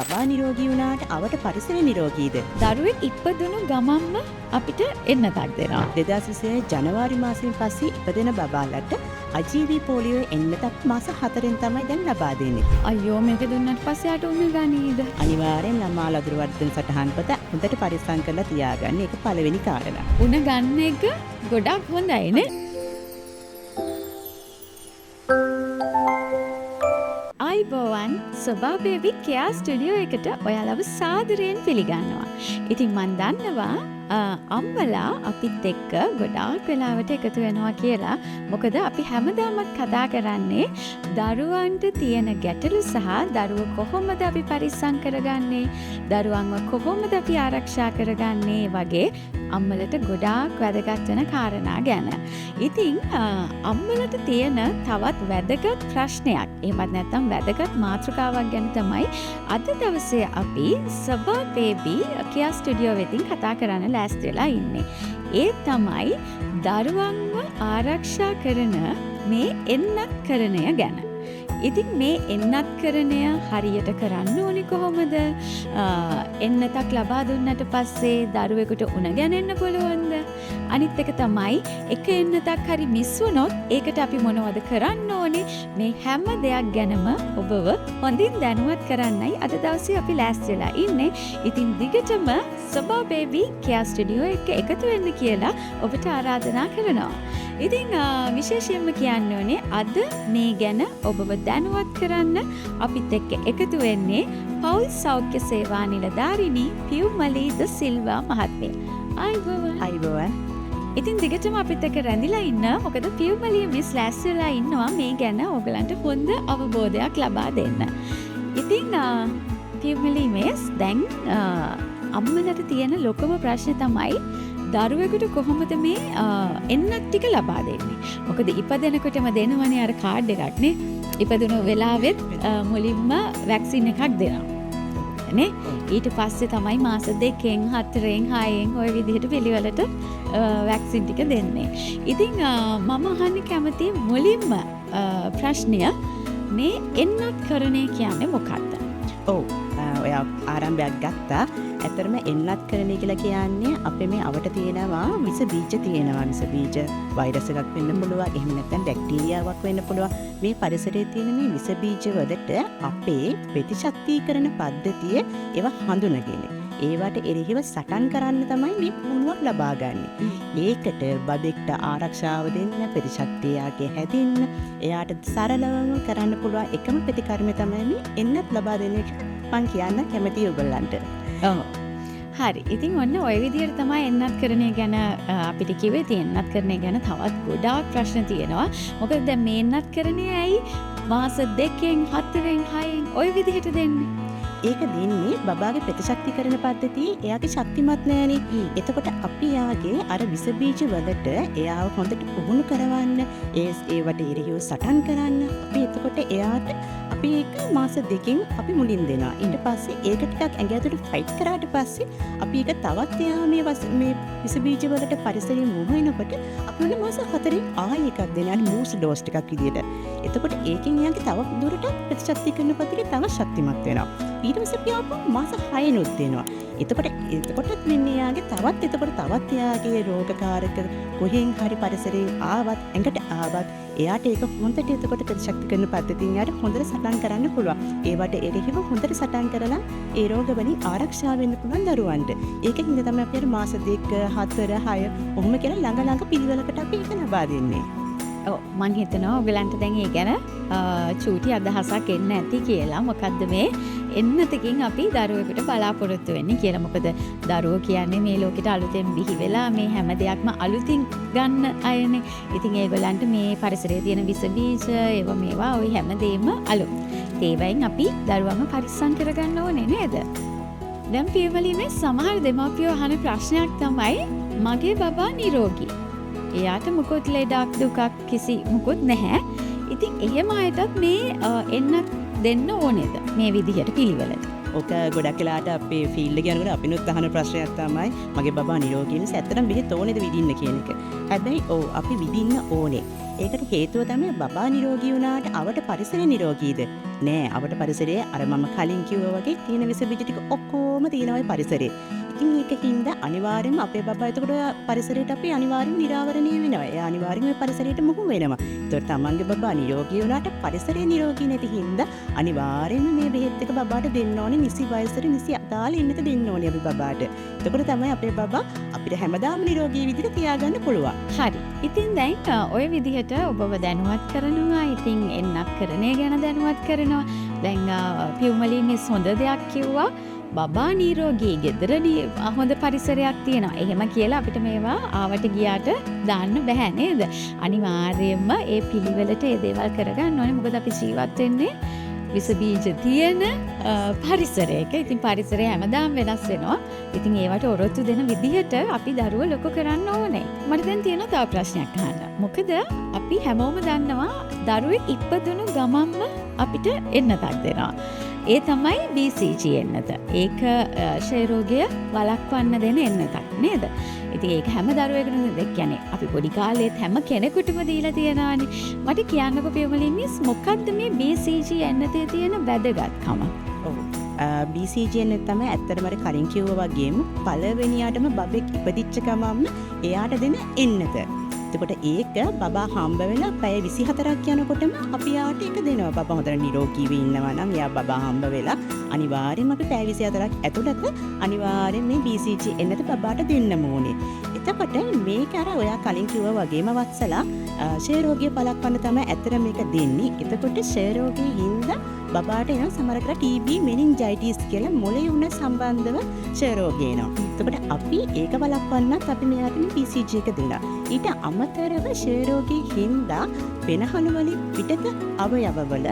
බබා නිරෝගී වුණාට අවට පරිසරය නිරෝගීද? දරුවෙක් ඉපදුණු ගමන්ම අපිට එන්නතක් දෙනවා. 2026 ජනවාරි මාසයෙන් පස්සේ ඉපදෙන බබාලට අජීවී පොලියෝ එන්නතක් මාස 4න් තමයි දැන් ලබා දෙන්නේ. අයියෝ මේක දුන්නට පස්සේ අට උණ ගනීද? අනිවාර්යෙන් ළමා ලදරු වර්ධන සටහන් පොත හොඳට පරිස්සම් කරලා තියාගන්න. ඒක පළවෙනි කාරණා. උණ ගන්න එක ගොඩක් හොඳයි නේ. අයිබෝවන් සොබා බේබි කෙයා ස්ටුඩියෝ එකට ඔයාලව සාදරයෙන් පිළිගන්නවා. ඉතින් මන් දන්නවා අම්මලා අපිත් එක්ක ගොඩාක් වෙලාවට එකතු වෙනවා කියලා. මොකද අපි හැමදාමත් කතා කරන්නේ දරුවන්ට තියෙන ගැටලු සහ දරුවෝ කොහොමද අපි පරිස්සම් කරගන්නේ, දරුවන්ව කොහොමද අපි ආරක්ෂා කරගන්නේ වගේ අම්මලට ගොඩාක් වැදගත් වෙන කාරණා ගැන. ඉතින් අම්මලට තියෙන තවත් වැදගත් ප්‍රශ්නයක්, එහෙමත් නැත්නම් වැදගත් මාතෘකාවක් ගැන තමයි අද දවසේ අපි සබා බේබි කියා ස්ටුඩියෝ වෙතින් කතා කරන්න ලෑස්ති වෙලා ඉන්නේ. ඒ තමයි දරුවන්ව ආරක්ෂා කරන මේ එන්නත්කරණය ගැන. ඉතින් මේ එන්නත්කරණය හරියට කරන්න ඕනේ කොහොමද? එන්නතක් ලබා දුන්නට පස්සේ දරුවෙකුට උණ ගැනෙන්න පුළුවන්ද? අනිත් එක තමයි එක එන්නතක් හරි මිස් වුණොත් ඒකට අපි මොනවද කරන්න ඕනේ? මේ හැම දෙයක් ගැනම ඔබව හොඳින් දැනුවත් කරන්නයි අද දවසේ අපි ලෑස්ති වෙලා ඉන්නේ. ඉතින් දිගටම සබා බේබි කියා ස්ටුඩියෝ එක එකතු වෙන්න කියලා ඔබට ආරාධනා කරනවා. ඉතින් විශේෂයෙන්ම කියන්න ඕනේ අද මේ ගැන ඔබව දැනුවත් කරන්න අපිත් එක්ක එකතු වෙන්නේ පෞල් සෞඛ්‍ය සේවා නිලධාරිණී පියුමලී ද සිල්වා මහත්මිය. අයිබෝවන්. ඉතින් දිගටම අපිත් එක්ක රැඳිලා ඉන්න. මොකද පියුමලිය මිස් ලෑස්ති වෙලා ඉන්නවා මේ ගැන ඔයගලන්ට හොඳ අවබෝධයක් ලබා දෙන්න. ඉතින් පියුමලී මිස් දැන් අම්මලට තියෙන ලොකම ප්‍රශ්නේ තමයි දරුවෙකුට කොහොමද මේ එන්නත් ටික ලබා දෙන්නේ? මොකද ඉපදෙනකොටම දෙනවනේ අර කාඩ් එකක් නේ. ඉපදුණු වෙලාවෙත් මුලින්ම වැක්සින් එකක් දෙනවා. නේ? ඊට පස්සේ තමයි මාස 2න් 4න් 6න් ওই විදිහට පිළිවෙලට වැක්සින් ටික දෙන්නේ. ඉතින් මම අහන්න කැමති මුලින්ම ප්‍රශ්නය මේ එන්නත්කරණය කියන්නේ මොකක්ද? ඔව් ඔයා ආරම්භයක් ගත්තා. ඇතරම එන්නත්කරණය කියලා කියන්නේ අපේ මේ අවට තියෙනවා විස බීජ තියෙනවා. විස බීජ වෛරස් එකක් වෙන්න පුළුවන්. එහෙම නැත්නම් බැක්ටීරියාවක් වෙන්න පුළුවන්. මේ පරිසරයේ තියෙන මේ විස බීජ වලට අපේ ප්‍රතිශක්තිකරණ පද්ධතිය ඒවා හඳුනගෙන ඒවට එරෙහිව සටන් කරන්න තමයි මේ පුහුණුවක් ලබා ගන්න. ඒකට බබෙක්ට ආරක්ෂාව දෙන්න, ප්‍රතිශක්තියගේ හැදෙන්න, එයාට සරලවම කරන්න පුළුවන් එකම ප්‍රතිකර්මය තමයි මේ එන්නත් ලබා දෙන එක. මං කියන්න කැමතියි ඔයගොල්ලන්ට. හරි. ඉතින් ඔන්න ওই විදිහට තමයි එන්නත්කරණය ගැන අපිට කිව්වේ. එන්නත්කරණය ගැන තවත් ගොඩාක් ප්‍රශ්න තියෙනවා. මොකද දැන් මේ එන්නත්කරණය ඇයි මාස 2න් 4න් 6න් ওই විදිහට දෙන්නේ? ඒක දෙන්නේ බබාගේ ප්‍රතිශක්තිකරණ පද්ධතිය එයාගේ ශක්තිමත් නෑනේ. එතකොට අපි එයාගේ අර විස බීජ වලට එයාව හොඳට පුහුණු කරවන්න, ඒවට එරෙහිව සටන් කරන්න. අපි එතකොට එයාට අපි ඒක මාස 2කින් අපි මුලින් දෙනවා. ඊට පස්සේ ඒක ටිකක් ඇඟ ඇතුළට ෆයිට් කරාට පස්සේ අපි ඒක තවත් එයා මේ විස බීජ වලට පරිසරයෙන් මුහු වෙනකොට අපි උන මාස 4න් ආයෙ එකක් දෙනවා. බූස්ට් ඩෝස් ටිකක් විදියට. එතකොට ඒකෙන් එයාගේ තව දුරට ප්‍රතිශක්තිකරණ පද්ධතිය තව ශක්තිමත් වෙනවා. ඊට පස්සේ අපි ආපහු මාස 6නුත් දෙනවා. එතකොටත් වෙන්නේ යාගේ තවත් එයාගේ රෝගකාරක කොහෙන් හරි පරිසරයෙන් ආවත් ඇඟට ආවත් එයාට ඒක හොඳට එතකොට ප්‍රතිශක්තිකරණ පද්ධතියෙන් යාට හොඳට සටන් කරන්න පුළුවන්. ඒවට එරෙහිව හොඳට සටන් කරලා ඒ රෝග වලින් ආරක්ෂා වෙන්න පුළුවන් දරුවන්ට. ඒකෙන් ඉඳ තමයි අපි මාස 2, 4, 6 ඔහොම කියලා ළඟ පිළිවෙලකට අපි ඒක ලබා දෙන්නේ. ඔව් මං හිතනවා ඔයගලන්ට දැන් ඒ ගැන චූටි අදහසක් එන්න ඇති කියලා. මොකද්ද මේ එන්නතකින් අපි දරුවෙකුට බලාපොරොත්තු වෙන්නේ කියලා. මොකද දරුවෝ කියන්නේ මේ ලෝකෙට අලුතෙන් බිහි වෙලා මේ හැම දෙයක්ම අලුතින් ගන්න අයනේ. ඉතින් ඒගොල්ලන්ට මේ පරිසරයේ තියෙන විස බීජ මේවා ওই හැම දෙයක්ම අලුත්. ඒවෙන් අපි දරුවන්ව පරිස්සම් කරගන්න ඕනේ නේද? දැන් පියවලි මේ සමහර දෙමාපියෝ අහන ප්‍රශ්නයක් තමයි මගේ බබා නිරෝගී. එයාට මුකුත් ලෙඩක් දුකක් කිසි මුකුත් නැහැ. ඉතින් එහෙම අයටත් මේ එන්නත් දෙන්න ඕනේද මේ විදිහට පිළිවෙලට? ඕක ගොඩක් වෙලාට අපේ ෆීල්ඩ් එක යනකොට අපිනුත් අහන ප්‍රශ්නයක් තමයි මගේ බබා නිරෝගී නිසා ඇත්තටම බෙහෙත් ඕනේද විදින්න කියන එක. හැබැයි ඔව් අපි විදින්න ඕනේ. ඒකට හේතුව තමයි බබා නිරෝගී වුණාට අවට පරිසරය නිරෝගීද? නෑ. අවට පරිසරයේ අර මම කලින් කිව්වා වගේ තියෙන විස බීජ ටික ඔක්කොම තියෙනවා පරිසරේ. ඉතින් ඒකින්ද අනිවාර්යෙන්ම අපේ බබා එතකොට පරිසරයට අපි අනිවාර්යෙන්ම නිරාවරණය වෙනවා. ඒ අනිවාර්යෙන්ම මේ පරිසරයට මුහු වෙනවා. ඒතකොට තමන්ගේ බබා නිරෝගී වුණාට පරිසරය නිරෝගී නැති හින්දා අනිවාර්යෙන්ම මේ බෙහෙත් එක බබාට දෙන්න ඕනේ. නිසි වයසට නිසි අදාළ ඉන්නත දෙන්න ඕනේ අපි බබාට. එතකොට තමයි අපේ බබා අපිට හැමදාම නිරෝගී විදිහට තියාගන්න පුළුවන්. හරි. ඉතින් දැන් ඔය විදිහට ඔබව දැනුවත් කරනවා. ඉතින් එන්නක් කරණය ගැන දැනුවත් කරනවා. දැන් පියුමලින්ස් හොඳ දෙයක් කිව්වා. බබා නිරෝගී ගෙදරදී හොඳ පරිසරයක් තියෙනවා. එහෙම කියලා අපිට මේවා ආවට ගියාට දාන්න බෑ නේද? අනිවාර්යයෙන්ම ඒ පිළිවෙලට ඒ දේවල් කරගන්න ඕනේ. මොකද අපි ජීවත් වෙන්නේ විස බීජ තියෙන පරිසරයක. ඉතින් පරිසරය හැමදාම වෙනස් වෙනවා. ඉතින් ඒවට ඔරොත්තු දෙන විදිහට අපි දරුවෝ ලොකු කරන්න ඕනේ. මට දැන් තියෙනවා තව ප්‍රශ්නයක් අහන්න. මොකද අපි හැමෝම දන්නවා දරුවෙක් ඉපදුණු ගමන්ම අපිට එන්නතක් දෙනවා. ඒ තමයි BCG එන්නත. ඒක ක්ෂය රෝගය වළක්වන්න දෙන එන්නතක් නේද? ඉතින් ඒක හැම දරුවෙකුටම කියන්නේ අපි පොඩි කාලේත් හැම කෙනෙකුටම දීලා තියෙනවානේ. මට කියන්නකෝ පියමලින්ස් මොකද්ද මේ BCG එන්නතේ තියෙන වැදගත්කම? ඔව්. BCG එන්නත තමයි ඇත්තටම අර කලින් කිව්වා වගේම පළවෙනියටම බබෙක් ඉපදිච්ච ගමන්ම එයාට දෙන එන්නත. එතකොට ඒක බබා හම්බ වෙලා පැය 24ක් යනකොටම අපි යාට ඒක දෙනවා. බබා හොඳට නිරෝගීව ඉන්නවා නම් එයා බබා හම්බ වෙලා අනිවාර්යෙන්ම අපි පැය 24ක් ඇතුළත අනිවාර්යෙන් මේ BCG එන්නත බබාට දෙන්න ඕනේ. එතකොට මේක අර ඔයා කලින් කිව්වා වගේම වත්සලා ක්ෂය රෝගය බලක්වන්න තමයි ඇත්තට මේක දෙන්නේ. එතකොට ක්ෂය රෝගයේ හින්දා බබාට එන සමහරකට TB මෙනින්ජයිටිස් කියලා මොළේ උණ සම්බන්ධව ක්ෂය රෝගය එනවා. එතකොට අපි ඒක බලක්වන්නත් අපි මෙයාට මේ BCG එක දෙනවා. ඊට අමතරව ක්ෂය රෝගයේ හින්දා වෙනහළු වලින් පිටත අවයවවල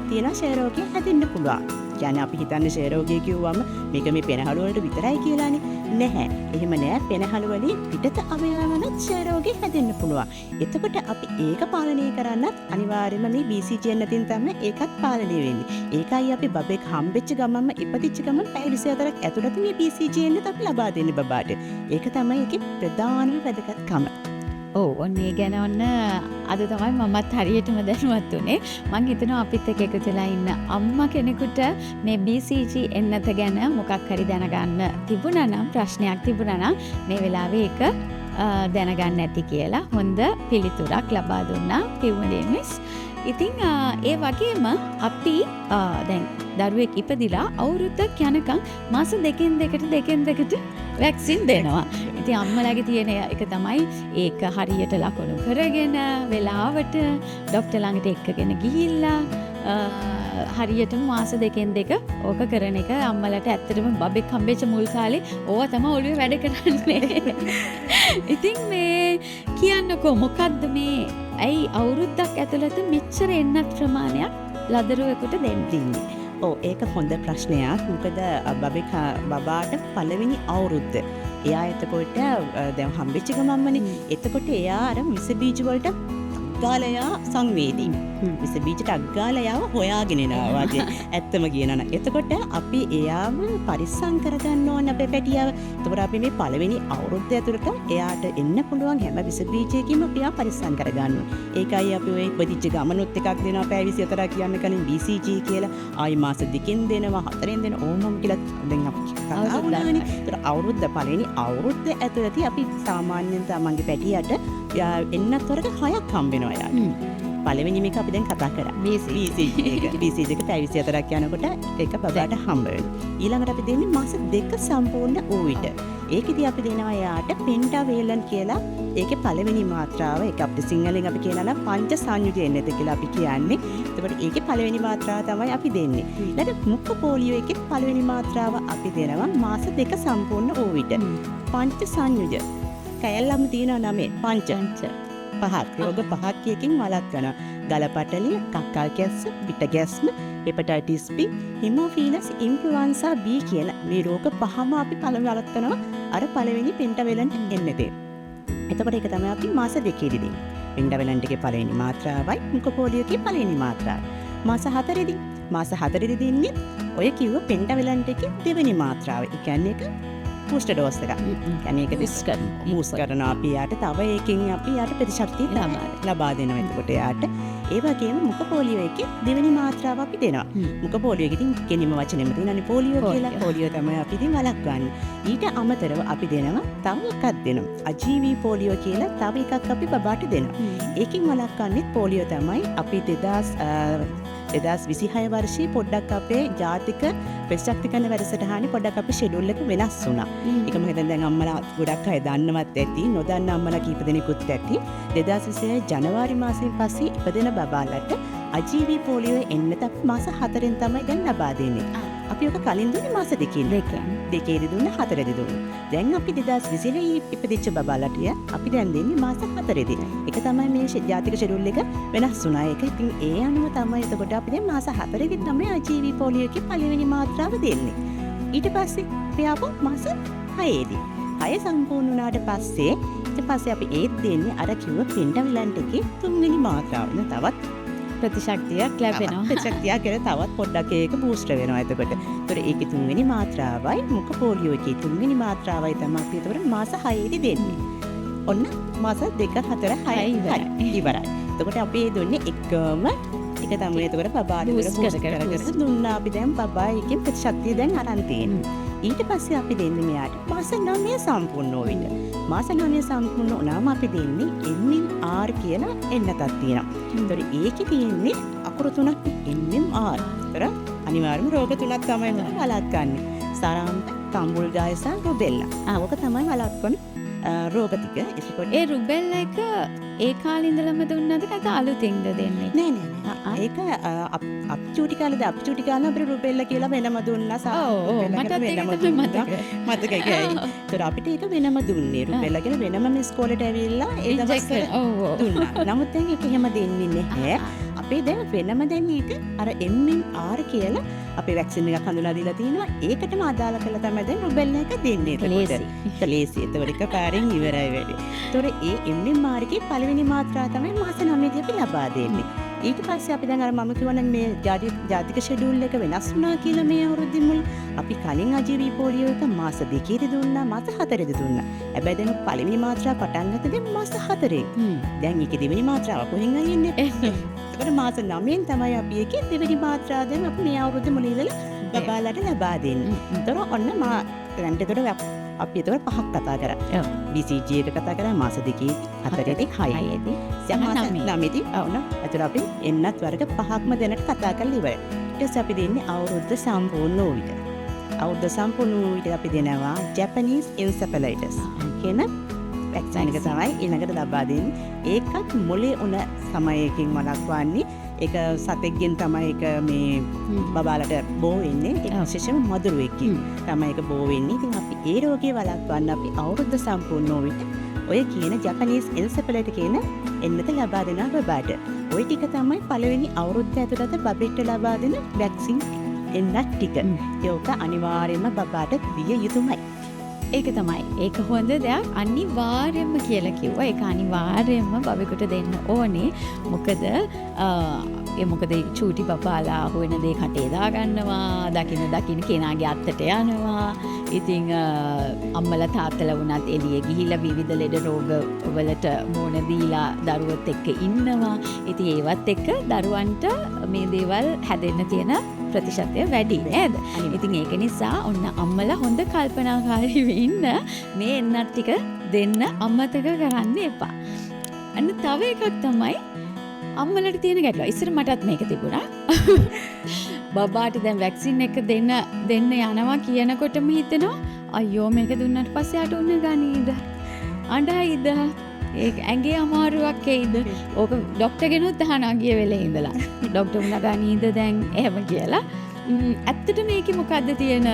තියෙන ක්ෂය රෝගය හැදෙන්න පුළුවන්. කියන්නේ අපි හිතන්නේ ක්ෂය රෝගය කිව්වම මේක මේ පෙනහළු වලට විතරයි කියලානේ. නැහැ. එහෙම නෑ. පෙනහළු වලින් පිටත අවයවවලත් ක්ෂය රෝගය හැදෙන්න පුළුවන්. එතකොට අපි ඒක පාලනය කරන්නත් අනිවාර්යයෙන්ම මේ BCG එන්නතින් තමයි ඒකත් පාලනය වෙන්නේ. ඒකයි අපි බබෙක් හම්බෙච්ච ගමන්ම ඉපදිච්ච ගමන් පැය 24ක් ඇතුළත මේ BCG එන්නත අපි ලබා දෙන්නේ බබාට. ඒක තමයි ඒකේ ප්‍රධානම වැදගත්කම. ඔව් ඔන්න ඒ ගැන ඔන්න අද තමයි මමත් හරියටම දැනුවත් උනේ. මං හිතනවා අපිත් එක්ක එකතු වෙලා ඉන්න අම්මා කෙනෙකුට මේ BCG එන්නත ගැන මොකක් හරි දැනගන්න තිබුණා නම් ප්‍රශ්නයක් තිබුණා නම් මේ වෙලාවේ ඒක දැනගන්න ඇති කියලා හොඳ පිළිතුරක් ලබා දුන්නා පියුමලින්ස්. ඉතින් ඒ වගේම අපි දැන් දරුවෙක් ඉපදිලා අවුරුද්දක් යනකම් මාස දෙකෙන් දෙකට වැක්සින් දෙනවා. ඉතින් අම්මලාගේ තියෙන එක තමයි ඒක හරියට ලකුණු කරගෙන වෙලාවට ડોක්ටර් ළඟට එක්කගෙන ගිහිල්ලා හරියටම මාස දෙකෙන් දෙක ඕක කරන එක අම්මලට ඇත්තටම බබෙක් හම්බෙච්ච මුල් කාලේ ඕවා තමයි ඔළුවේ වැඩ කරන්නේ. ඉතින් මේ කියන්නකෝ මොකද්ද මේ ඇයි අවුරුද්දක් ඇතුළත මෙච්චර එන්නත් ප්‍රමාණයක් ලදරුවෙකුට දෙන්නේ? ඔව් ඒක හොඳ ප්‍රශ්නයක්. මොකද බබාට පළවෙනි අවුරුද්ද එයා එතකොට දැන් හම්බෙච්ච ගමන්මනේ. එතකොට එයා අර විස බීජ වලට ගාලයා සංවේදී. විස බීජට අග්ගාලයාව හොයාගෙන එනවා වගේ. ඇත්තම කියනනම්. එතකොට අපි එයාව පරිස්සම් කරගන්න ඕනේ අපේ පැටියව. එතකොට අපි මේ පළවෙනි අවුරුද්ද ඇතුළත එයාට එන්න පුළුවන් හැම විස බීජයකින්ම අපි එයා පරිස්සම් කරගන්න ඕනේ. ඒකයි අපි ඔය ඉපදිච්ච ගමනොත් එකක් දෙනවා පැය 24ක් කියන්න කලින් BCG කියලා. ආයි මාස 2කින් දෙනවා 4ෙන් දෙනවා ඕනම කියලා දැන් අපි කතා කරනවානේ. ඒතර අවුරුද්ද පළවෙනි අවුරුද්ද ඇතුළත අපි සාමාන්‍යයෙන් තමන්ගේ පැටියට එන්නත් වරක 6ක් හම්බ වෙනවා යාට. පළවෙනි මේක අපි දැන් කතා කරා. BCG එක පැය 24ක් යනකොට ඒක බබාට හම්බ වෙනවා. ඊළඟට අපි දෙන්නේ මාස 2 සම්පූර්ණ වූ විට. ඒකෙදි අපි දෙනවා යාට පෙන්ටාවේලන් කියලා. ඒකේ පළවෙනි මාත්‍රාව ඒක අපිට සිංහලෙන් අපි කියනවා නම් පංච සංයුජ එන්නත කියලා අපි කියන්නේ. එතකොට ඒකේ පළවෙනි මාත්‍රාව තමයි අපි දෙන්නේ. ඊළඟ මුඛ පොලියෝ එකේ පළවෙනි මාත්‍රාව අපි දෙනවා මාස 2 සම්පූර්ණ වූ විට. පංච සංයුජ කැලලම් තියෙනවා නමේ පංච පහක් රෝග පහක් කියකින් වළක්වනවා. ගලපටලිය, කක්කල් කැස්ස, පිට ගැස්ම, හෙපටයිටිස් B, හිමෝෆිලස් ඉන්ෆ්ලුවෙන්සා B කියලා මේ රෝග පහම අපි වළක්වනවා අර පළවෙනි පෙන්ටාවලන්ට් එන්නතේ. එතකොට ඒක තමයි අපි මාස 2 දෙන්නේ. පෙන්ටාවලන්ට් එකේ පළවෙනි මාත්‍රාවයි මුඛ පොලියෝගේ පළවෙනි මාත්‍රාවයි. මාස 4 දී මාස 4 දෙන්නේ ඔය කිව්ව පෙන්ටාවලන්ට් එකේ දෙවෙනි මාත්‍රාව. ඒ කියන්නේ එක බූස්ටර් ඩෝස් එක. කියන්නේ ඒක බූස්ට් කරනවා අපි යාට තව ඒකෙන් අපි යාට ප්‍රතිශක්තිය ලබා දෙනවා. එතකොට යාට ඒ වගේම මුඛ පොලියෝ එකේ දෙවෙනි මාත්‍රාව අපි දෙනවා. මුඛ පොලියෝ එකකින් කෙනිම වචනෙම තියෙනනේ පොලියෝ කියලා. පොලියෝ තමයි අපි ඉතින් වළක්වන්නේ. ඊට අමතරව අපි දෙනවා තව එකක් දෙනවා. අජීවී පොලියෝ කියලා තව එකක් අපි බබාට දෙනවා. ඒකෙන් වළක්වන්නේ පොලියෝ තමයි අපි 2026 වර්ෂයේ පොඩ්ඩක් අපේ ජාතික ප්‍රතිශක්තිකරණ වැඩසටහනේ පොඩ්ඩක් අපේ ෂෙඩියුල් එක වෙනස් වුණා. ඒක මම හිතන්නේ දැන් අම්මලා ගොඩක් අය දන්නවත් ඇති, නොදන්න අම්මලා කීප දෙනෙකුත් ඇති. 2026 ජනවාරි මාසයෙන් පස්සේ ඉපදෙන බබාලට අජීවී පොලියෝ එන්නත මාස 4න් තමයි දැන් ලබා දෙන්නේ. අපි ඔක කලින් දුන්නේ මාස 2කින්. දෙකේදී දුන්න 4දී දුන්න. දැන් අපි 2020 ඉපදිච්ච බබාලට අපි දැන් දෙන්නේ මාස 4දී. ඒක තමයි මේ ජාතික ෂෙඩියුල් එක වෙනස් වුණා. ඒක ඉතින් ඒ අනුව තමයි එතකොට අපි දැන් මාස 4දී තමයි අජීවී පොලියෝ එකේ පළවෙනි මාත්‍රාව දෙන්නේ. ඊට පස්සේ අපි ආපහු මාස 6දී. 6 සම්පූර්ණ වුණාට පස්සේ ඊට පස්සේ අපි ඒත් දෙන්නේ අර කිව්ව පෙන්ටාවලන්ට් එකේ තුන්වෙනි මාත්‍රාව. තවත් ප්‍රතිශක්තියක් ලැබෙනවා. ප්‍රතිශක්තියක් කියලා තවත් පොඩ්ඩක් ඒක බූස්ට් වෙනවා. එතකොට ඒකේ තුන්වෙනි මාත්‍රාවයි මුඛ පොලියෝ එකේ තුන්වෙනි මාත්‍රාවයි තමයි අපි එතකොට මාස 6දී දෙන්නේ. ඔන්න මාස 2 4 6 ඉවරයි. එතකොට අපි දුන්නේ එකම එක තමයි. එතකොට බබාට බූස්ට් කර දුන්නා අපි දැන් බබා එකේ ප්‍රතිශක්තිය දැන් අරන් තියෙනවා. ඊට පස්සේ අපි දෙන්නේ මෙයාට මාස 9 සම්පූර්ණ වෙන්න. මාස 9 සම්පූර්ණ වුණාම අපි දෙන්නේ MMR කියලා එන්නතක් තියෙනවා. ඒතකොට ඒකේ තියෙන්නේ අකුරු තුනක් MMR. ඒතර අනිවාර්යයෙන්ම රෝග තුනක් තමයි මම වළක්වන්නේ. සාරාම්ප, කම්බුල්ගාය සහ රුබෙල්ලා. ඕක තමයි වළක්වන රෝග ටික. ඒ රුබෙල්ලා එක ඒ කාලේ ඉඳලම දුන්නද නැත්නම් අලුතින්ද දෙන්නේ? නෑ. ඒක අප්චූටි කාලේද අප්චූටි කාලේ අපිට රුබෙල්ලා කියලා වෙනම දුන්නා. මතකයි. ඒතර අපිට ඒක වෙනම දුන්නේ. රුබෙල්ලා කියලා වෙනම ඉස්කෝලේට ඇවිල්ලා ඒ දවස්වල දුන්නා. නමුත් දැන් ඒක එහෙම දෙන්නේ නැහැ. අපේ දැන් වෙනම දැන් ඒක අර MMR කියලා අපේ වැක්සින් එකක් හඳුනා දීලා තිනවා. ඒකටම අදාළ කරලා තමයි දැන් රුබෙල්ලා එක දෙන්නේ. ඒක ලේසි. ඒතකොට එක පාරින් ඉවරයි වැඩි. ඒතකොට ඒ MMR එකේ පළවෙනි මාත්‍රාව තමයි මාස 9දී අපි ලබා දෙන්නේ. ඊට පස්සේ අපි දැන් අර මම කියවනේ මේ ජාතික ෂෙඩියුල් එක වෙනස් වුණා කියලා මේ අවුරුද්දේ මුල් අපි කලින් අජීවී පොලියෝ එක මාස 2දී දුන්නා, මාස 4දී දුන්නා. හැබැයි දැන් පළවෙනි මාත්‍රාව පටන් ගත්තේ දැන් මාස 4. දැන් ඒකේ දෙවෙනි මාත්‍රාව කොහෙන් ආයෙන්නේ? ඒකට මාස 9න් තමයි අපි ඒකේ දෙවෙනි මාත්‍රාව දැන් අපි මේ අවුරුද්දේ මුල ඉඳලා බබාලට ලබා දෙන්නේ. ඒතර ඔන්න දැන් එතකොට අපි එතකොට පහක් කතා කරා. BCG එක කතා කරා මාස 2දී 4දී 6දී. මාස 9දී ඔන්න එතකොට අපි එන්නත් වර්ග පහක්ම දැනට කතා කරලා ඉවරයි. ඊට පස්සේ අපි දෙන්නේ අවුරුද්ද සම්පූර්ණ වූ විට. අවුරුද්ද සම්පූර්ණ වූ විට අපි දෙනවා Japanese encephalitis කියන වැක්සින් එක තමයි ඊළඟට ලබා දෙන්නේ. ඒකත් මොලේ උන සමයකින් වළක්වන්නේ. ඒක සතෙක්ගෙන් තමයි ඒක මේ බබාලට බෝ වෙන්නේ. ඒක විශේෂයෙන්ම මදුරුවෙක්ගෙන් තමයි ඒක බෝ වෙන්නේ. ඉතින් අපි ඒ රෝගය වළක්වන්න අපි අවුරුද්ද සම්පූර්ණ වූ විට ඔය කියන ජපනීස් එන්සෙෆලයිටිස් කියන එන්නත ලබා දෙනවා බබාට. ওই ටික තමයි පළවෙනි අවුරුද්ද ඇතුළත බබෙක්ට ලබා දෙන වැක්සින් එන්නත් ටික. ඒක අනිවාර්යයෙන්ම බබාට දිය යුතුමයි. ඒක තමයි. ඒක හොඳ දෙයක්. අනිවාර්යයෙන්ම කියලා කිව්වා. ඒක අනිවාර්යයෙන්ම බබෙකුට දෙන්න ඕනේ. මොකද චූටි බබාලා හොයන දේ කටේ දාගන්නවා. දකින්න කෙනාගේ අත්තට යනවා. ඉතින් අම්මලා තාත්තලා වුණත් එළියේ ගිහිල්ලා විවිධ ලෙඩ රෝග වලට මුහුණ දීලා දරුවොත් එක්ක ඉන්නවා. ඉතින් ඒවත් එක්ක දරුවන්ට මේ දේවල් හැදෙන්න තියෙන ප්‍රතිශතය වැඩි නේද? ඉතින් ඒක නිසා ඔන්න අම්මලා හොඳ කල්පනාකාරීව ඉන්න මේ එන්නත් ටික දෙන්න අමතක කරන්න එපා. අන්න තව එකක් තමයි අම්මලට තියෙන ගැටලුව. ඉස්සර මටත් මේක තිබුණා. බබාට දැන් වැක්සින් එක දෙන්න යනවා කියනකොටම හිතෙනවා අයියෝ මේක දුන්නාට පස්සේ යාට උන්න ගනීද? අඬයිද? ඒක ඇඟේ අමාරුවක් එයිද? ඕක ડોක්ටර් කෙනෙකුත් අහනවා ගිය වෙලේ ඉඳලා. ડોක්ටර් උනා ගනීද දැන් එහෙම කියලා. ඇත්තට මේකේ මොකද්ද තියෙන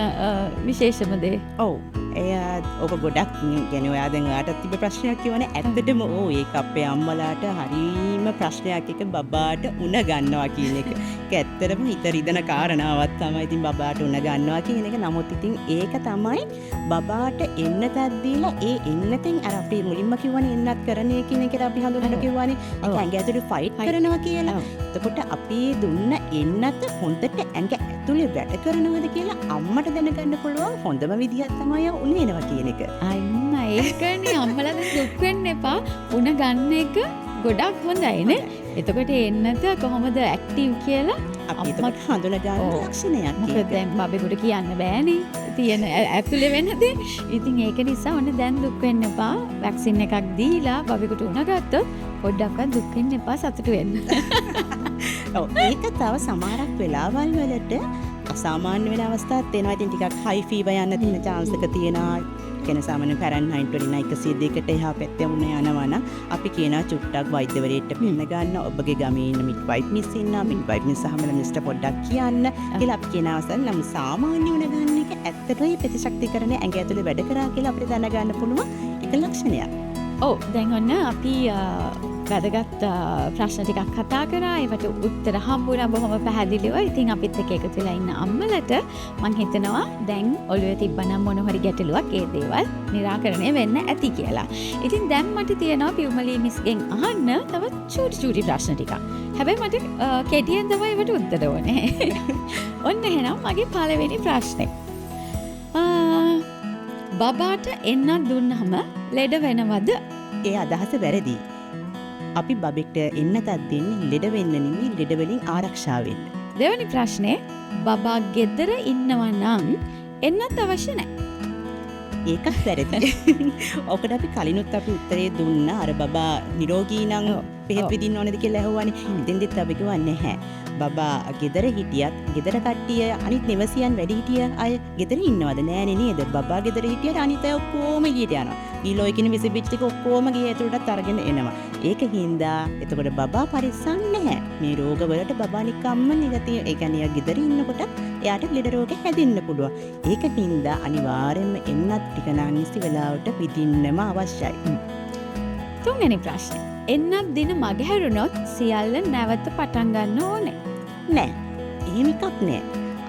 විශේෂම දේ? ඔව්. එයා ඔක ගොඩක් ගැන ඔයා දැන් ඔයාටත් තිබ්බ ප්‍රශ්නයක් කියවනේ. ඇත්තටම ඒක අපේ අම්මලාට හරීම ප්‍රශ්නයක් එක බබාට උණ ගන්නවා කියන එක. ඒක ඇත්තටම හිත රිදෙන කාරණාවක් තමයි. ඉතින් බබාට උණ ගන්නවා කියන එක. නමුත් ඉතින් ඒක තමයි බබාට එන්නතක් දීලා ඒ එන්නතෙන් අර අපි මුලින්ම කිව්වනේ එන්නත් කරන්නේ කියන එකට අපි හඳුනන කිව්වනේ. ඒක ඇඟ ඇතුලේ ෆයිට් කරනවා කියලා. එතකොට අපි දුන්න එන්නත හොඳට ඇඟ ඇතුලේ වැඩ කරනවද කියලා අම්මට දැනගන්න පුළුවන් හොඳම විදිහක් තමයි උණ එනවා කියන එක. අන්න ඒකනේ අම්මලා දැන් දුක් වෙන්න එපා. උණ ගන්න එක ගොඩක් හොඳයි නේ. එතකොට එන්නත කොහොමද ඇක්ටිව් කියලා අපි එතකොට හඳුන ගන්න ලක්ෂණයක්. මොකද දැන් බබෙකුට කියන්න බෑනේ. තියෙන ඇතුලේ වෙන දේ. ඉතින් ඒක නිසා ඔන්න දැන් දුක් වෙන්න එපා. වැක්සින් එකක් දීලා බබෙකුට උණ ගත්තොත් පොඩ්ඩක්වත් දුක් වෙන්න එපා, සතුටු වෙන්න. ඔව් ඒක තව සමහරක් වෙලාවල් වලට අසාමාන්‍ය වෙන අවස්ථාත් තියෙනවා. ඉතින් ටිකක් හයි ෆීවර් යන්න තියෙන chance එක තියෙනවා. කියන සාමාන්‍ය ෆැරන්හයිට් 102කට එහා පැත්තේ වුණ යනවා නම් අපි කියනවා චුට්ටක් වෛද්‍යවරයෙක්ට පෙන්න ගන්න. ඔබගේ ගමේ ඉන්න මිඩ්වයිෆ් මිස් ඉන්නවා. මිඩ්වයිෆ් මිස් සහමල මිස්ටර් පොඩ්ඩක් කියන්න කියලා අපි කියන අවසන් නම් සාමාන්‍ය උණ ගන්න එක ඇත්තටම ප්‍රතිශක්තිකරණය ඇඟ ඇතුලේ වැඩ කරා කියලා අපිට දැනගන්න පුළුවන් එක ලක්ෂණයක්. ඔව් දැන් ඔන්න අපි වැදගත් ප්‍රශ්න ටිකක් කතා කරා. ඒවට උත්තර හම්බුණා බොහොම පැහැදිලිව. ඉතින් අපිත් එක්ක එකතු වෙලා ඉන්න අම්මලට මම හිතනවා දැන් ඔළුවේ තිබ්බනම් මොන හරි ගැටලුවක් ඒ දේවල් निराකරණය වෙන්න ඇති කියලා. ඉතින් දැන් මට තියෙනවා පියුමලී මිස්ගෙන් අහන්න තවත් චූටි ප්‍රශ්න ටිකක්. හැබැයි මට කෙටියෙන් තමයි ඒවට උත්තර ඕනේ. ඔන්න එහෙනම් මගේ පළවෙනි ප්‍රශ්නේ. බබාට එන්නත් දුන්නහම ලෙඩ වෙනවද? ඒ අදහස වැරදි. අපි බබෙක්ට එන්නතක් දෙන්නේ ලෙඩ වෙන්න නෙමෙයි, ලෙඩ වලින් ආරක්ෂා වෙන්න. දෙවෙනි ප්‍රශ්නේ බබා ගෙදර ඉන්නවා නම් එන්නත් අවශ්‍ය නැහැ. ඒකත් වැරදි. ඔකට අපි කලිනුත් අපි උත්තරේ දුන්නා. අර බබා නිරෝගී නම් පෙහෙත් විදින්න ඕනේද කියලා ඇහුවානේ. ඉතින්දිත් අපි කිව්වා නැහැ. බබා ගෙදර හිටියත් ගෙදර කට්ටිය අනිත් නිවසියන් වැඩි හිටිය අය ගෙදර ඉන්නවද? නෑනේ නේද? බබා ගෙදර හිටියට අනිත් අය ඔක්කොම එළියට යනවා. ඊළොයි කියන විසබිච් ටික ඔක්කොම ගියේ ඇතුළටත් අරගෙන එනවා. ඒක හින්දා එතකොට බබා පරිස්සම් නැහැ. මේ රෝග වලට බබා නිකම්ම නිගතිය. ඒ කියන්නේ ගෙදර ඉන්නකොට එයාට ලෙඩ රෝග හැදෙන්න පුළුවන්. ඒක හින්දා අනිවාර්යයෙන්ම එන්නත් ටික නානිසි වෙලාවට විදින්නම අවශ්‍යයි. තුන්වෙනි ප්‍රශ්නේ. එන්නත් දින මගහැරුණොත් සියල්ල නැවත පටන් ගන්න ඕනේ. නෑ. එහෙම එකක් නෑ.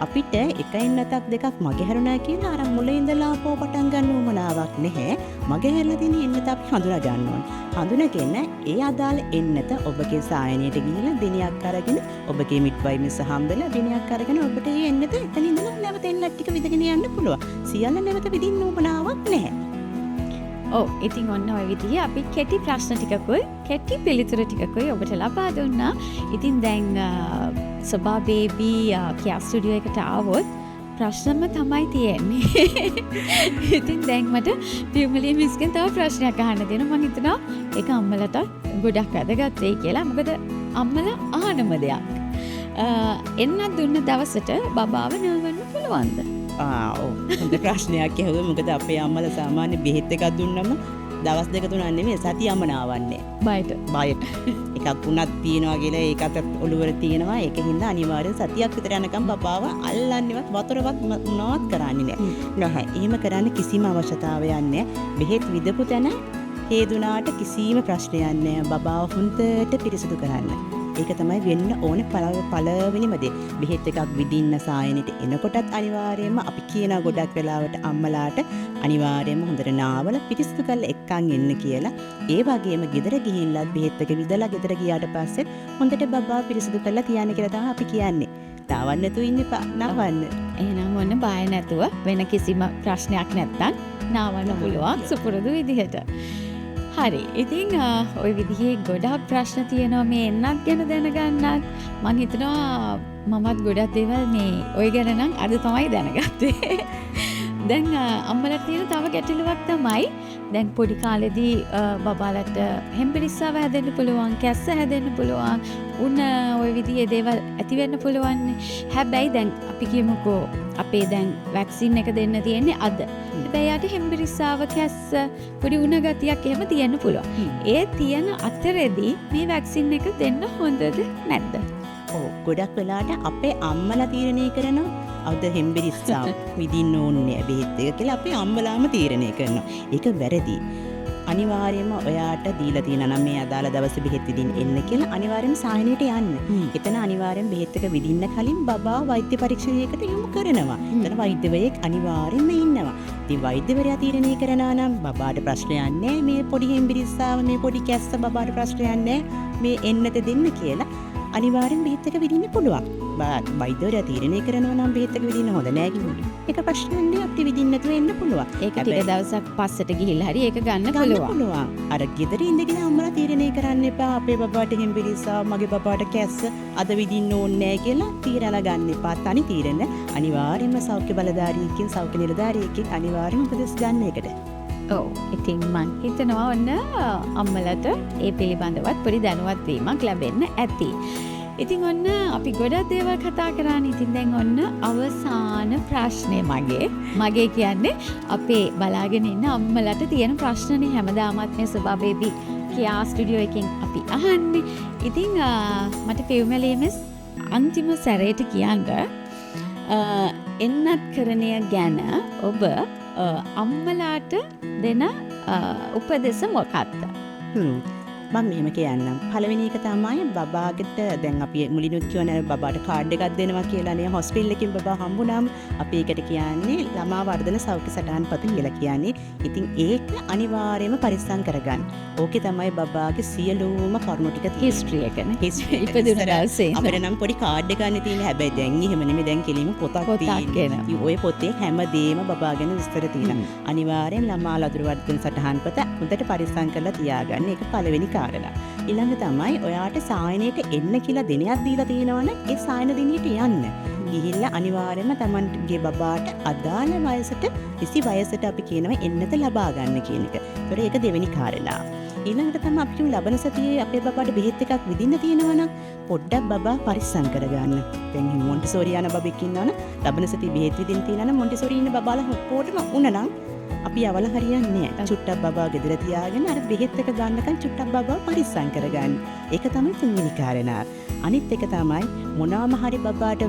අපිට එක එන්නතක් දෙකක් මගහැරුණා කියලා අර මුල ඉඳලා ආපහු පටන් ගන්න උවමනාවක් නැහැ. මගහැරලා තියෙන එන්නත අපි හඳුනා ගන්න ඕනේ. හඳුනගෙන ඒ අදාළ එන්නත ඔබගේ සායනයට ගිහිල්ලා දිනයක් අරගෙන ඔබගේ මිඩ්වයිෆ් හම්බෙලා දිනයක් අරගෙන ඔබට මේ එන්නත එතන ඉඳලා නැවත එන්නත් ටික විදගෙන යන්න පුළුවන්. සියල්ල නැවත විදින්න උවමනාවක් නැහැ. ඔව් ඉතින් ඔන්න ඔය විදිහේ අපි කෙටි ප්‍රශ්න ටිකකුයි කෙටි පිළිතුරු ටිකකුයි ඔබට ලබා දුන්නා. ඉතින් දැන් සබා බේබී කියා ස්ටුඩියෝ එකට ආවොත් ප්‍රශ්නම තමයි තියෙන්නේ. ඉතින් දැන් මට පියුමලී මිස්ගෙන් තව ප්‍රශ්නයක් අහන්න දෙනවා. මම හිතනවා ඒක අම්මලට ගොඩක් වැදගත් වෙයි කියලා. මොකද අම්මලා අහනම දෙයක්. එන්නත් දුන්න දවසට බබාව නවන්න පුළුවන්ද? හොඳ ප්‍රශ්නයක් ඇහුවේ. මොකද අපේ අම්මලා සාමාන්‍ය බෙහෙත් එකක් දුන්නම දවස් දෙක තුනක් නෙමෙයි සතියම නාවන්නේ. බයට එකක් වුණත් තියනවා කියලා ඒකත් ඔළුවර තියෙනවා. ඒක හින්දා අනිවාර්යෙන් සතියක් විතර යනකම් බබාව අල්ලන්නේවත් වතුරවත් මොනවත් කරන්නේ නැහැ. එහෙම කරන්න කිසිම අවශ්‍යතාවයක් නැහැ. බෙහෙත් විදපු තැන හේදුනාට කිසිම ප්‍රශ්නයක් නැහැ. බබාව හොඳට පිරිසිදු කරන්න. ඒක තමයි වෙන්න ඕන පළවෙනිම දේ. බෙහෙත් එකක් විදින්න සායනෙට එනකොටත් අනිවාර්යයෙන්ම අපි කියන ගොඩක් වෙලාවට අම්මලාට අනිවාර්යයෙන්ම හොඳට නාවල පිරිසිදු කරලා එක්කන් එන්න කියලා. ඒ වගේම ගෙදර ගිහිල්ලත් බෙහෙත් එක විදලා ගෙදර ගියාට පස්සේ හොඳට බබා පිරිසිදු කරලා තියන්න කියලා තමයි අපි කියන්නේ. තාවන්න නැතුව ඉන්න එපා. නවන්න. එහෙනම් ඔන්න බය නැතුව වෙන කිසිම ප්‍රශ්නයක් නැත්තම් නාවන්න පුළුවන් සුපුරුදු විදිහට. හරි. ඉතින් ওই විදිහේ ගොඩක් ප්‍රශ්න තියෙනවා මේ එන්නත් ගැන දැනගන්නත්. මම හිතනවා මමත් ගොඩක් දේවල් මේ ඔය ගැන නම් අද තමයි දැනගත්තේ. දැන් අම්මලා තියෙන තව ගැටලුවක් තමයි දැන් පොඩි කාලේදී බබාලට හෙම්බිරිස්සාව හැදෙන්න පුළුවන්, කැස්ස හැදෙන්න පුළුවන්, උණ ওই විදිහේ දේවල් ඇති වෙන්න පුළුවන්. හැබැයි දැන් අපි කියමුකෝ අපේ දැන් වැක්සින් එක දෙන්න තියෙන්නේ අද. හැබැයි යාට හෙම්බිරිස්සාව, කැස්ස, පොඩි උණ ගතියක් එහෙම තියෙන්න පුළුවන්. ඒ තියෙන අතරේදී මේ වැක්සින් එක දෙන්න හොඳද නැද්ද? ගොඩක් වෙලාට අපේ අම්මලා තීරණය කරනවා අද හෙම්බිරිස්සා විදින්න ඕනේ බෙහෙත් එක කියලා අපි අම්මලාම තීරණය කරනවා. ඒක වැරදි. අනිවාර්යයෙන්ම ඔයාට දීලා තියෙනවා නම් මේ අදාළ දවසේ බෙහෙත් විදින්න එන්න කියලා අනිවාර්යයෙන්ම සායනයට යන්න. එතන අනිවාර්යෙන් බෙහෙත් එක විදින්න කලින් බබා වෛද්‍ය පරීක්ෂණයකට යොමු කරනවා. එතන වෛද්‍යවරයෙක් අනිවාර්යෙන්ම ඉන්නවා. ඉතින් වෛද්‍යවරයා තීරණය කරනවා නම් බබාට ප්‍රශ්නයක් නැහැ මේ පොඩි හෙම්බිරිස්සාව මේ පොඩි කැස්ස බබාට ප්‍රශ්නයක් නැහැ මේ එන්නත දෙන්න කියලා අනිවාර්යෙන් බෙහෙත් එක විදින්න පුළුවන්. වෛද්‍යවරයා තීරණය කරනවා නම් බෙහෙත් එක විදින්න හොඳ නැහැ කිව්වොත් ඒක ප්‍රශ්නයක් නෑ අපිට විදින්න නැතුව එන්න පුළුවන්. ඒක ටික දවසක් පස්සට ගිහිල්ලා හරි ඒක ගන්න පුළුවන්. අර ගෙදර ඉඳගෙන අම්මලා තීරණය කරන්න එපා අපේ බබාට හෙම්බිරිස්සා මගේ බබාට කැස්ස අද විදින්න ඕනේ නැහැ කියලා තීරණ ගන්න එපා. තනි තීරණ අනිවාර්යෙන්ම සෞඛ්‍ය බලධාරියෙක්ගෙන් සෞඛ්‍ය නිලධාරියෙක්ගෙන් අනිවාර්යෙන්ම උපදෙස් ගන්න එකට. ඔව් ඉතින් මං හිතනවා ඔන්න අම්මලට ඒ පිළිබඳවත් පොඩි දැනුවත් වීමක් ලැබෙන්න ඇති. ඉතින් ඔන්න අපි ගොඩක් දේවල් කතා කරානේ. ඉතින් දැන් ඔන්න අවසාන ප්‍රශ්නේ මගේ කියන්නේ අපේ බලාගෙන ඉන්න අම්මලට තියෙන ප්‍රශ්නනේ හැමදාමත් මේ සබා බේබි කියා ස්ටුඩියෝ එකෙන් අපි අහන්නේ. ඉතින් මට පෙව්මලීමස් අන්තිම සැරේට කියන්න එන්නත් කරණය ගැන ඔබ අම්මලාට දෙන උපදෙස මොකක්ද? මම මේම කියන්නම්. පළවෙනි එක තමයි බබාගෙට දැන් අපි මුලිනුත් කියවනේ බබාට කාඩ් එකක් දෙනවා කියලා නේ හොස්පිටල් එකකින් බබා හම්බුනාම අපි ඒකට කියන්නේ ළමා වර්ධන සෞඛ්‍ය සටහන් පත කියලා කියන්නේ. ඉතින් ඒක අනිවාර්යයෙන්ම පරිස්සම් කරගන්න. ඕකේ තමයි බබාගේ සියලුම කරුණු ටික හිස්ටරි එකනේ. හිස්ටරි ඉපදුන දවසේ අපිට නම් පොඩි කාඩ් එකක් ගන්න තියෙන්නේ. හැබැයි දැන් එහෙම නෙමෙයි. දැන් කෙලින්ම පොතක් තියෙනවා. ඔය පොතේ හැමදේම බබා ගැන විස්තර තියෙනවා. අනිවාර්යෙන් ළමා ලදරු වර්ධන සටහන් පත හොඳට පරිස්සම් කරලා තියාගන්න. ඒක පළවෙනි කාරණා. ඊළඟ තමයි ඔයාට සායනයට එන්න කියලා දිනයක් දීලා තියෙනවනේ ඒ සායන දිනියට යන්න. ගිහිල්ලා අනිවාර්යයෙන්ම තමන්ගේ බබාට අදාළ වයසට කිසි වයසට අපි කියනවා එන්නත ලබා ගන්න කියන එක. ඒතර ඒක දෙවෙනි කාරණා. ඊළඟට තමයි අපි කියමු ලබන සතියේ අපේ බබාට බෙහෙත් එකක් විදින්න තියෙනවා නම් පොඩ්ඩක් බබා පරිස්සම් කරගන්න. දැන් මොන්ටිසෝරි යන බබෙක් ඉන්නවනම් ලබන සතියේ බෙහෙත් විදින්න තියෙනවා නම් මොන්ටිසෝරි ඉන්න බබාලා ඔක්කොටම උනනම් අපි අවල හරියන්නේ නැහැ. චුට්ටක් බබා ගෙදර තියාගෙන අර බෙහෙත් එක ගන්නකන් චුට්ටක් බබා පරිස්සම් කරගන්න. ඒක තමයි තුන්වෙනි කාරණා. අනිත් එක තමයි මොනවාම හරි බබාට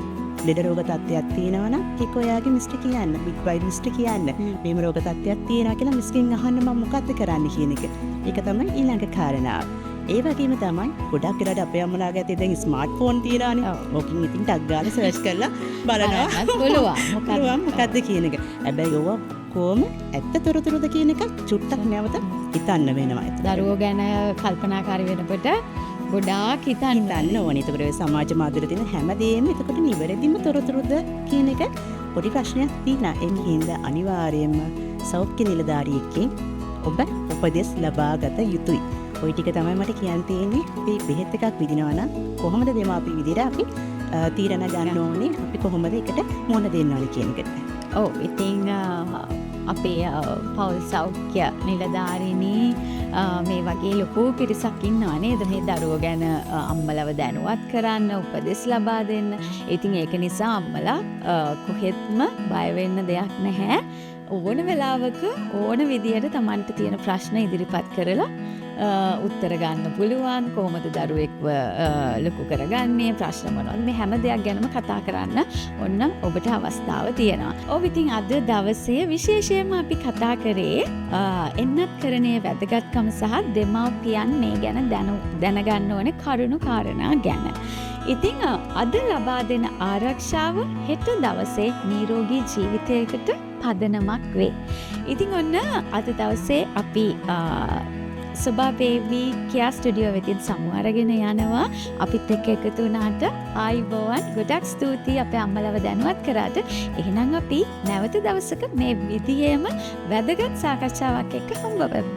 ලෙඩ රෝග තත්ත්වයක් තියෙනවා නම් ඒක ඔයාගේ මිස්ටර් කියන්න. මිඩ්වයිෆ් මිස්ටර් කියන්න. මේම රෝග තත්ත්වයක් තියෙනවා කියලා මිස්කින් අහන්න මම මොකද්ද කරන්න කියන එක. ඒක තමයි ඊළඟ කාරණාව. ඒ වගේම තමයි ගොඩක් වෙලාවට අපේ අම්මලාගේ අතේ දැන් ස්මාර්ට්ෆෝන් තියෙනවානේ. ඕකින් ඉතින් ටක් ගාලා සර්ච් කරලා බලනවා. පුළුවන් මොකද්ද කියන එක. හැබැයි ඕවා කොහොම ඇත්ත තොරතුරුද කියන එක චුට්ටක් නැවත හිතන්න වෙනවා. දරුවෝ ගැන කල්පනාකාරී වෙනකොට ගොඩාක් හිතන්න ඕනේ. ඒකට ඔය සමාජ මාධ්‍යවල තියෙන හැමදේම එතකොට නිවැරදිම තොරතුරුද කියන එක පොඩි ප්‍රශ්නයක් තියෙනවා. ඒ හින්දා අනිවාර්යයෙන්ම සෞඛ්‍ය නිලධාරියෙක්ගෙන් ඔබ උපදෙස් ලබා ගත යුතුයි. ওই ටික තමයි මට කියන්න තියෙන්නේ. අපි බෙහෙත් එකක් විදිනවා නම් කොහොමද දෙමාපිය විදිහට අපි තීරණ ගන්න ඕනේ. අපි කොහොමද එකට මුහුණ දෙන්න ඕනේ කියන එකට. ඔව් ඉතින් අපේ පෞල් සෞඛ්‍ය නිලධාරිනී මේ වගේ ලොකු පිරිසක් ඉන්නවා නේද මේ දරුවෝ ගැන අම්මලව දැනුවත් කරන්න උපදෙස් ලබා දෙන්න. ඉතින් ඒක නිසා අම්මලා කොහෙත්ම බය වෙන්න දෙයක් නැහැ. ඕන වෙලාවක ඕන විදියට Tamanට තියෙන ප්‍රශ්න ඉදිරිපත් කරලා උත්තර ගන්න පුළුවන්. කොහොමද දරුවෙක්ව ලොකු කරගන්නේ, ප්‍රශ්න මොනවද, මේ හැම දෙයක් ගැනම කතා කරන්න ඔන්න ඔබට අවස්ථාව තියෙනවා. ඔව් ඉතින් අද දවසේ විශේෂයෙන්ම අපි කතා කරේ එන්නත් කරණයේ වැදගත්කම සහ දෙමව්පියන් මේ ගැන දැනගන්න ඕනේ කරුණු කාරණා ගැන. ඉතින් අද ලබා දෙන ආරක්ෂාව හෙට දවසේ නිරෝගී ජීවිතයකට පදනමක් වේ. ඉතින් ඔන්න අද දවසේ අපි සබා බේබි කියා ස්ටුඩියෝ වෙතින් සමු අරගෙන යනවා. අපිත් එක්ක එකතු වුණාට ආයිබෝවන්. ගොඩක් ස්තුතියි අපේ අම්මලව දැනුවත් කරාට. එහෙනම් අපි නැවත දවසක මේ විදියේම වැදගත් සාකච්ඡාවක් එක්ක හම්බ වෙමු.